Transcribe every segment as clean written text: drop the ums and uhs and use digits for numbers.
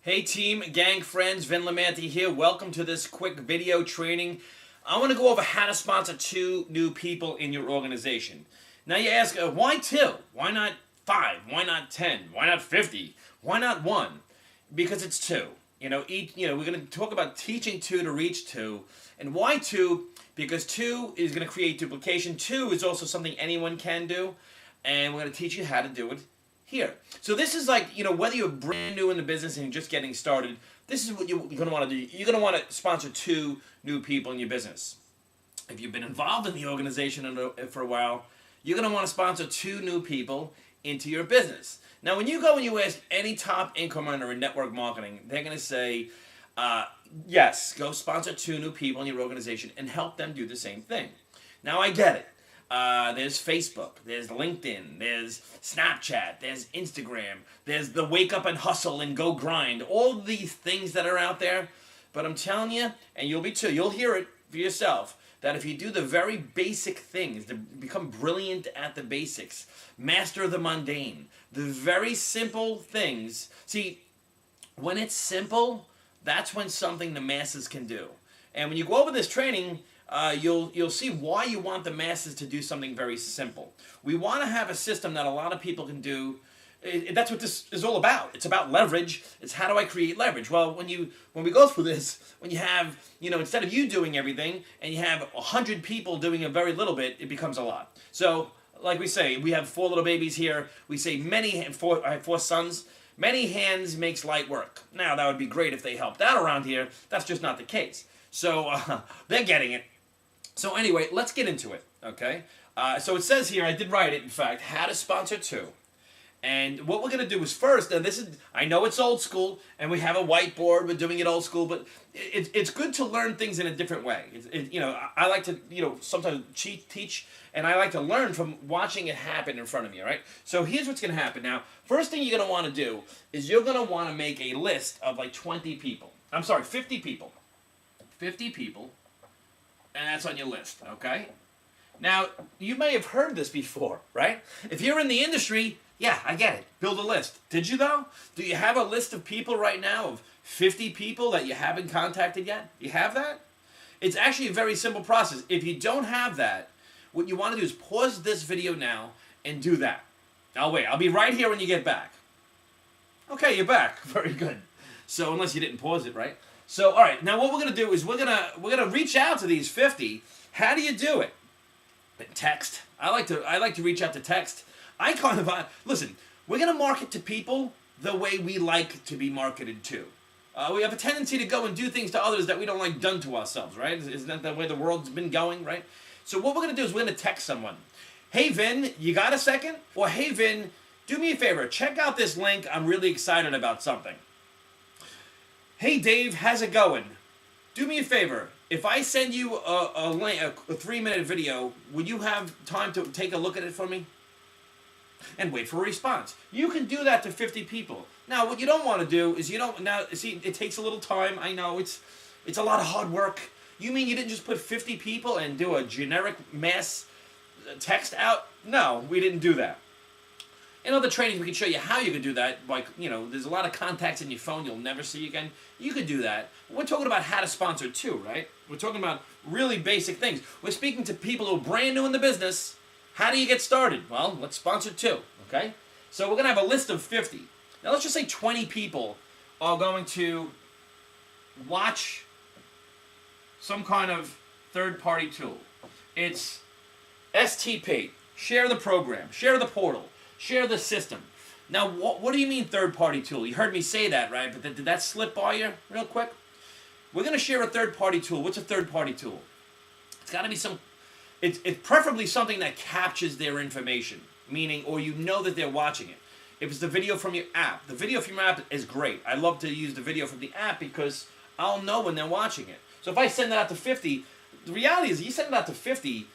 Hey team, gang, friends, Vin Lamanti here. Welcome to this quick video training. I want to go over how to sponsor 2 new people in your organization. Now you ask, why 2? Why not 5? Why not 10? Why not 50? Why not 1? Because it's 2. We're going to talk about teaching 2 to reach 2. And why 2? Because 2 is going to create duplication. 2 is also something anyone can do. And we're going to teach you how to do it here. So this is like, whether you're brand new in the business and you're just getting started, this is what you're going to want to do. You're going to want to sponsor 2 new people in your business. If you've been involved in the organization for a while, you're going to want to sponsor 2 new people into your business. Now, when you go and you ask any top income earner in network marketing, they're going to say, yes, go sponsor 2 new people in your organization and help them do the same thing. Now, I get it. There's Facebook, there's LinkedIn, there's Snapchat, there's Instagram, there's the wake up and hustle and go grind, all these things that are out there. But I'm telling you, and you'll hear it for yourself, that if you do the very basic things, to become brilliant at the basics, master the mundane, the very simple things. See, when it's simple, that's when something the masses can do. And when you go over this training, you'll see why you want the masses to do something very simple. We want to have a system that a lot of people can do. That's what this is all about. It's about leverage. It's how do I create leverage? Well, when we go through this, when you have, instead of you doing everything and you have 100 people doing a very little bit, it becomes a lot. So, like we say, we have 4 little babies here. We say I have 4 sons. Many hands makes light work. Now, that would be great if they helped out around here. That's just not the case. So, they're getting it. So anyway, let's get into it, okay? So it says here, I did write it, in fact, how to sponsor 2. And what we're going to do is first, and I know it's old school, and we have a whiteboard, we're doing it old school, but it's good to learn things in a different way. I like to, sometimes teach, and I like to learn from watching it happen in front of me, all right? So here's what's going to happen. Now, first thing you're going to want to do is you're going to want to make a list of like 50 people. 50 people. And that's on your list, okay? Now, you may have heard this before, right? If you're in the industry, yeah, I get it. Build a list. Did you, though? Do you have a list of people right now of 50 people that you haven't contacted yet? You have that? It's actually a very simple process. If you don't have that, what you want to do is pause this video now and do that. I'll wait. I'll be right here when you get back. Okay, you're back. Very good. So, unless you didn't pause it, right? So, all right, now what we're going to do is we're gonna reach out to these 50. How do you do it? Text. I like to reach out to text. Listen, we're going to market to people the way we like to be marketed to. We have a tendency to go and do things to others that we don't like done to ourselves, right? Isn't that the way the world's been going, right? So what we're going to do is we're going to text someone. Hey, Vin, you got a second? Or, hey, Vin, do me a favor. Check out this link. I'm really excited about something. Hey Dave, how's it going? Do me a favor. If I send you a 3-minute video, would you have time to take a look at it for me? And wait for a response. You can do that to 50 people. Now, what you don't want to do is it takes a little time. I know it's a lot of hard work. You mean you didn't just put 50 people and do a generic mass text out? No, we didn't do that. In other trainings, we can show you how you can do that. Like, there's a lot of contacts in your phone you'll never see again. You could do that. We're talking about how to sponsor 2, right? We're talking about really basic things. We're speaking to people who are brand new in the business. How do you get started? Well, let's sponsor 2, okay? So we're going to have a list of 50. Now, let's just say 20 people are going to watch some kind of third-party tool. It's STP. Share the program. Share the portal. Share the system. Now, what do you mean third-party tool? You heard me say that, right? But did that slip by you real quick? We're going to share a third-party tool. What's a third-party tool? It's got to be it's preferably something that captures their information, meaning, or that they're watching it. If it's the video from your app, the video from your app is great. I love to use the video from the app because I'll know when they're watching it. So if I send that out to 50, the reality is you send it out to 50,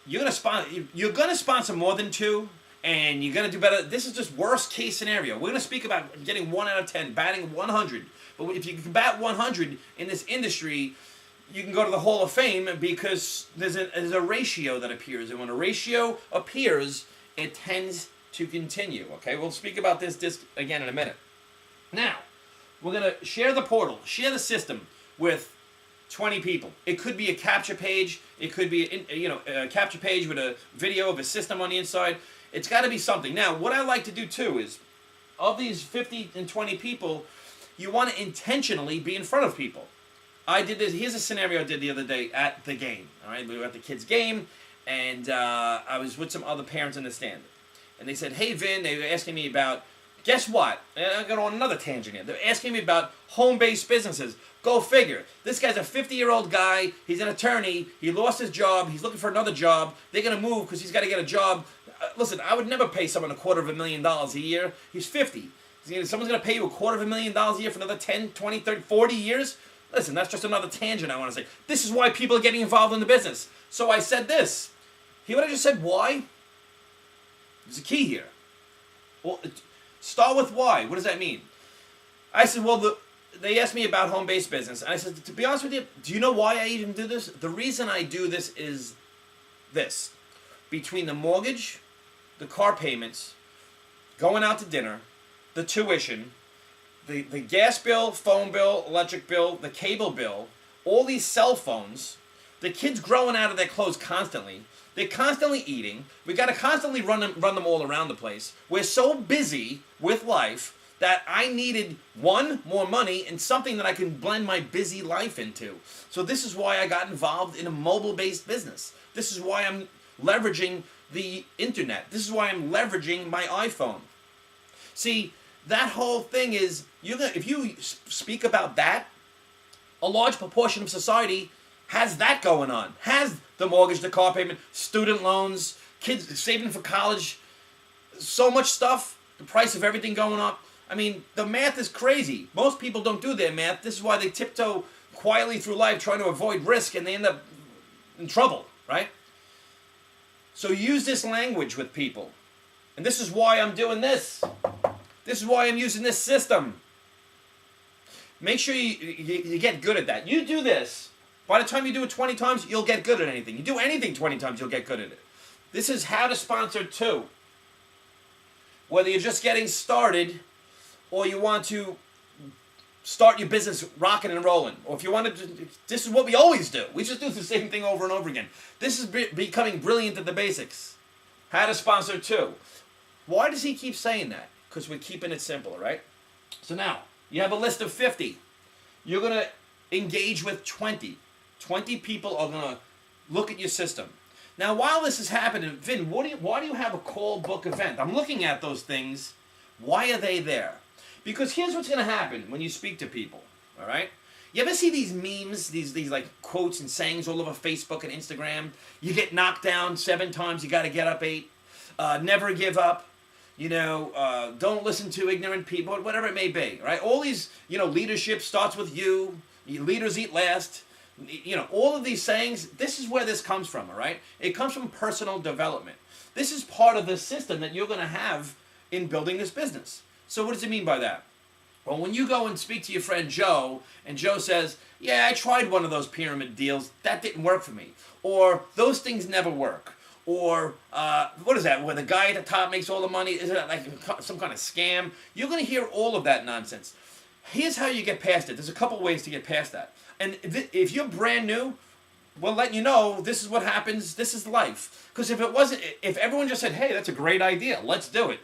you're going to sponsor more than 2, and you're going to do better. This is just worst case scenario. We're going to speak about getting 1 out of 10, batting 100. But if you can bat 100 in this industry, you can go to the Hall of Fame because there's a ratio that appears. And when a ratio appears, it tends to continue. Okay, we'll speak about this again in a minute. Now, We're going to share the portal, share the system with 20 people. It could be a capture page. It could be a capture page with a video of a system on the inside. It's got to be something. Now, what I like to do too is, of these 50 and 20 people, you want to intentionally be in front of people. I did this. Here's a scenario I did the other day at the game. All right, we were at the kids' game, and I was with some other parents in the stand, and they said, "Hey, Vin," they were asking me about. Guess what? And I'm going on another tangent here. They're asking me about home-based businesses. Go figure. This guy's a 50-year-old guy. He's an attorney. He lost his job. He's looking for another job. They're going to move because he's got to get a job. Listen, I would never pay someone $250,000 a year. He's 50. Someone's going to pay you $250,000 a year for another 10, 20, 30, 40 years? Listen, that's just another tangent I want to say. This is why people are getting involved in the business. So I said this. Hear what I just said? Why? There's a key here. Well, start with why. What does that mean? I said, well, they asked me about home-based business. And I said, to be honest with you, do you know why I even do this? The reason I do this is this. Between the mortgage, the car payments, going out to dinner, the tuition, the gas bill, phone bill, electric bill, the cable bill, all these cell phones, the kids growing out of their clothes constantly. They're constantly eating. We got to constantly run them all around the place. We're so busy with life that I needed, one, more money, and something that I can blend my busy life into. So this is why I got involved in a mobile-based business. This is why I'm leveraging the internet. This is why I'm leveraging my iPhone. See, that whole thing is, if you speak about that, a large proportion of society has that going on. Has the mortgage, the car payment, student loans, kids saving for college, so much stuff, the price of everything going up. I mean, the math is crazy. Most people don't do their math. This is why they tiptoe quietly through life trying to avoid risk, and they end up in trouble, right? So use this language with people. And this is why I'm doing this. This is why I'm using this system. Make sure you get good at that. You do this. By the time you do it 20 times, you'll get good at anything. You do anything 20 times, you'll get good at it. This is how to sponsor too. Whether you're just getting started or you want to start your business rocking and rolling. Or if you want to, this is what we always do. We just do the same thing over and over again. This is becoming brilliant at the basics. How to sponsor too. Why does he keep saying that? Because we're keeping it simple, right? So now, you have a list of 50. You're going to engage with 20. 20 people are going to look at your system. Now, while this is happening, Vin, why do you have a call book event? I'm looking at those things. Why are they there? Because here's what's going to happen when you speak to people, all right? You ever see these memes, these like quotes and sayings all over Facebook and Instagram? You get knocked down 7 times, you got to get up 8. Never give up. Don't listen to ignorant people, whatever it may be, right? All these, leadership starts with you. Leaders eat last. All of these sayings, this is where this comes from, all right? It comes from personal development. This is part of the system that you're going to have in building this business. So what does it mean by that? Well, when you go and speak to your friend Joe, and Joe says, yeah, I tried one of those pyramid deals. That didn't work for me. Or those things never work. Or what is that, where the guy at the top makes all the money? Is it like some kind of scam? You're going to hear all of that nonsense. Here's how you get past it. There's a couple ways to get past that. And if you're brand new, we'll let you know this is what happens. This is life. Because if everyone just said, hey, that's a great idea, let's do it.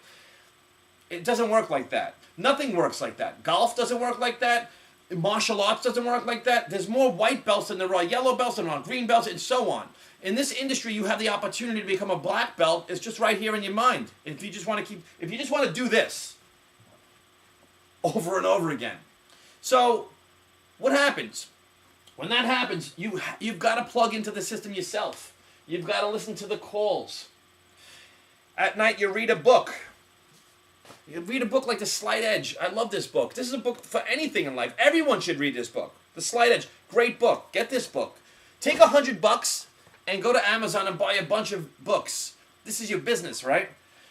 It doesn't work like that. Nothing works like that. Golf doesn't work like that. Martial arts doesn't work like that. There's more white belts than there are yellow belts than there are green belts, and so on. In this industry, you have the opportunity to become a black belt. It's just right here in your mind. If you just want to do this over and over again. So, what happens? When that happens, you've got to plug into the system yourself. You've got to listen to the calls. At night, you read a book. You read a book like The Slight Edge. I love this book. This is a book for anything in life. Everyone should read this book. The Slight Edge. Great book. Get this book. Take $100 and go to Amazon and buy a bunch of books. This is your business, right?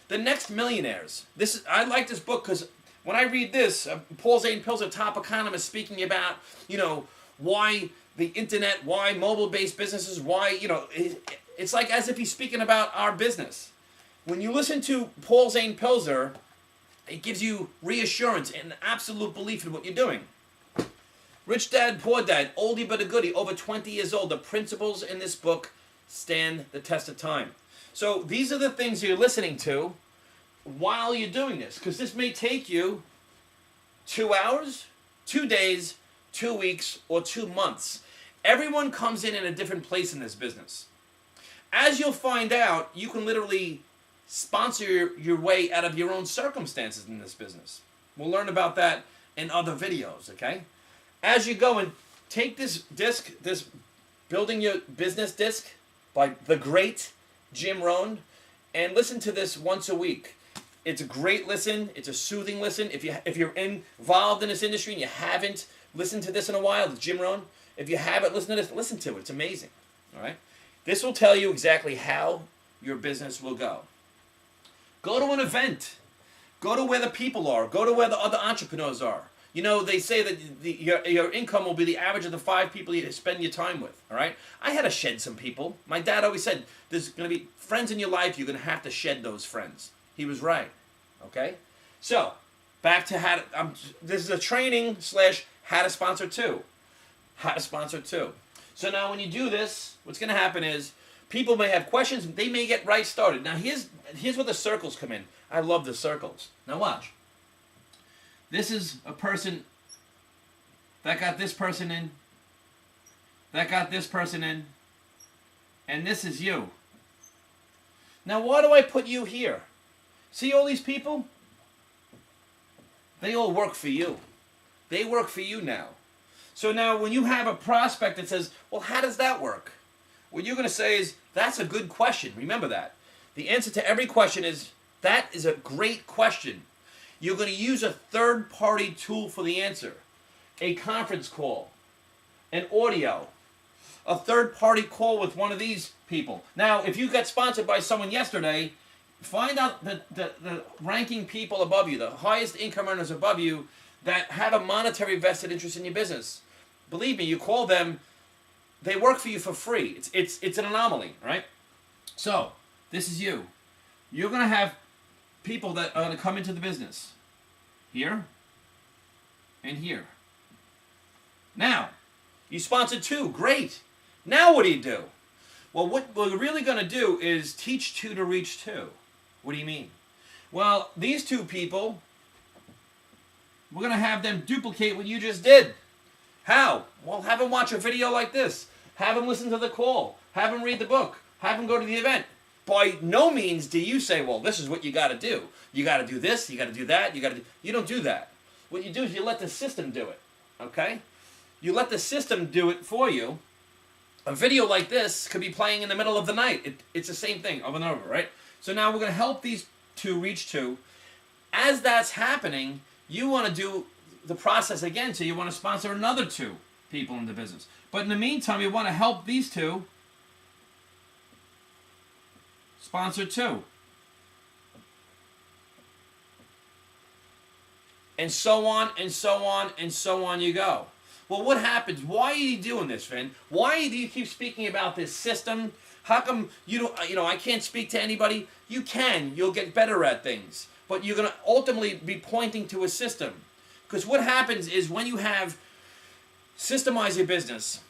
The Next Millionaires. I like this book because when I read this, Paul Zane Pilzer, top economist, speaking about, why the internet, why mobile-based businesses, why, it's like as if he's speaking about our business. When you listen to Paul Zane Pilzer, It gives you reassurance and absolute belief in what you're doing. Rich Dad, Poor Dad, oldie but a goodie, over 20 years old. The principles in this book stand the test of time. So these are the things you're listening to while you're doing this, because this may take you 2 hours, 2 days, 2 weeks, or 2 months. Everyone comes in a different place in this business. As you'll find out, you can literally sponsor your way out of your own circumstances in this business. We'll learn about that in other videos, okay? As you go and take this disc, this Building Your Business disc by the great Jim Rohn, and listen to this once a week. It's a great listen. It's a soothing listen. If you're involved in this industry and you haven't listened to this in a while, it's Jim Rohn. If you haven't listened to this, listen to it. It's amazing. All right? This will tell you exactly how your business will go. Go to an event. Go to where the people are. Go to where the other entrepreneurs are. You know, they say that your income will be the average of the 5 people you spend your time with, all right? I had to shed some people. My dad always said, there's going to be friends in your life, you're going to have to shed those friends. He was right, okay? So, back to this is a training / how to sponsor 2. How to sponsor 2. So now when you do this, what's going to happen is people may have questions, they may get right started. Now here's where the circles come in. I love the circles. Now watch. This is a person that got this person in, that got this person in, and this is you. Now why do I put you here? See all these people? They all work for you. They work for you now. So now when you have a prospect that says, well, how does that work? What you're going to say is, that's a good question. Remember that. The answer to every question is, that is a great question. You're going to use a third-party tool for the answer. A conference call, an audio, a third-party call with one of these people. Now, if you got sponsored by someone yesterday, find out the ranking people above you, the highest income earners above you that have a monetary vested interest in your business. Believe me, you call them, they work for you for free. It's an anomaly, right? So, this is you. You're going to have people that are going to come into the business. Here and here. Now, you sponsored 2. Great. Now what do you do? Well, what we're really going to do is teach 2 to reach 2. What do you mean? Well, these 2 people, we're going to have them duplicate what you just did. How? Well, have them watch a video like this. Have them listen to the call. Have them read the book. Have them go to the event. By no means do you say, well, this is what you got to do. You got to do this, you got to do that, you don't do that. What you do is you let the system do it, okay? You let the system do it for you. A video like this could be playing in the middle of the night. It's the same thing over and over, right? So now we're going to help these 2 reach 2. As that's happening, you want to do the process again, so you want to sponsor another 2 people in the business. But in the meantime, you want to help these 2 sponsor 2. And so on, and so on, and so on you go. Well, what happens? Why are you doing this, Vin? Why do you keep speaking about this system? How come you don't, I can't speak to anybody? You can. You'll get better at things. But you're going to ultimately be pointing to a system. Because what happens is when you have systemized your business,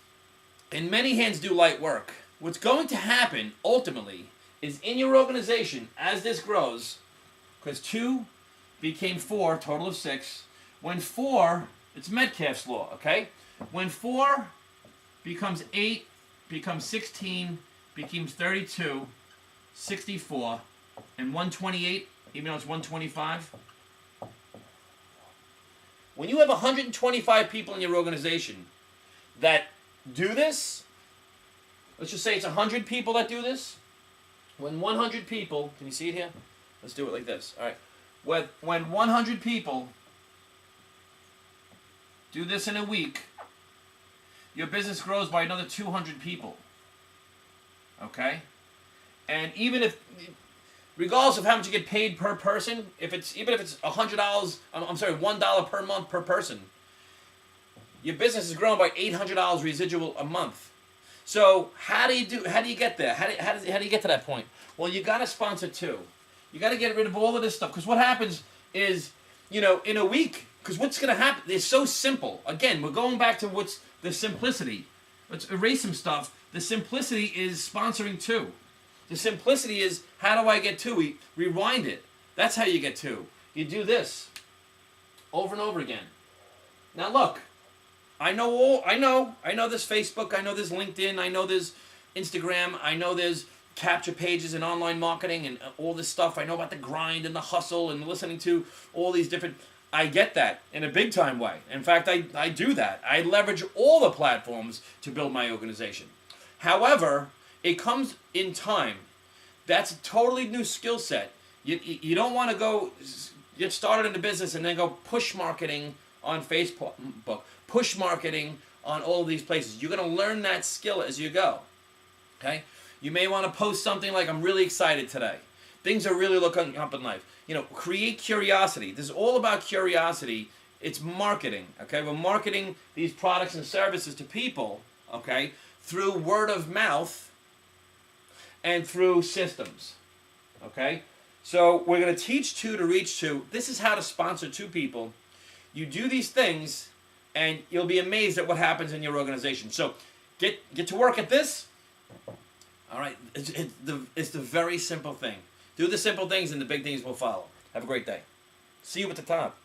and many hands do light work, what's going to happen ultimately is in your organization, as this grows, because 2 became 4, total of 6. When 4, it's Metcalfe's law, okay? When 4 becomes 8, becomes 16, becomes 32, 64, and 128, even though it's 125. When you have 125 people in your organization that do this, let's just say it's 100 people that do this. When 100 people, can you see it here? Let's do it like this. All right. When 100 people do this in a week, your business grows by another 200 people. Okay? And even if, regardless of how much you get paid per person, even if it's $100, $1 per month per person, your business is growing by $800 residual a month. So how do you get there? How do you get to that point? Well, you got to sponsor 2. You got to get rid of all of this stuff, because what happens is, in a week, because what's going to happen? It's so simple. Again, we're going back to what's the simplicity. Let's erase some stuff. The simplicity is sponsoring 2. The simplicity is, how do I get 2? We rewind it. That's how you get 2. You do this over and over again. Now look, I know there's Facebook, I know there's LinkedIn, I know there's Instagram, I know there's capture pages and online marketing and all this stuff. I know about the grind and the hustle and listening to all these different... I get that in a big time way. In fact, I do that. I leverage all the platforms to build my organization. However, it comes in time. That's a totally new skill set. You don't want to go get started in the business and then go push marketing on Facebook, push marketing on all these places. You're going to learn that skill as you go. Okay? You may want to post something like, I'm really excited today. Things are really looking up in life. Create curiosity. This is all about curiosity. It's marketing. Okay? We're marketing these products and services to people, okay, through word of mouth and through systems. Okay? So we're going to teach 2 to reach 2. This is how to sponsor 2 people. You do these things, and you'll be amazed at what happens in your organization. So get to work at this. All right, it's the very simple thing. Do the simple things, and the big things will follow. Have a great day. See you at the top.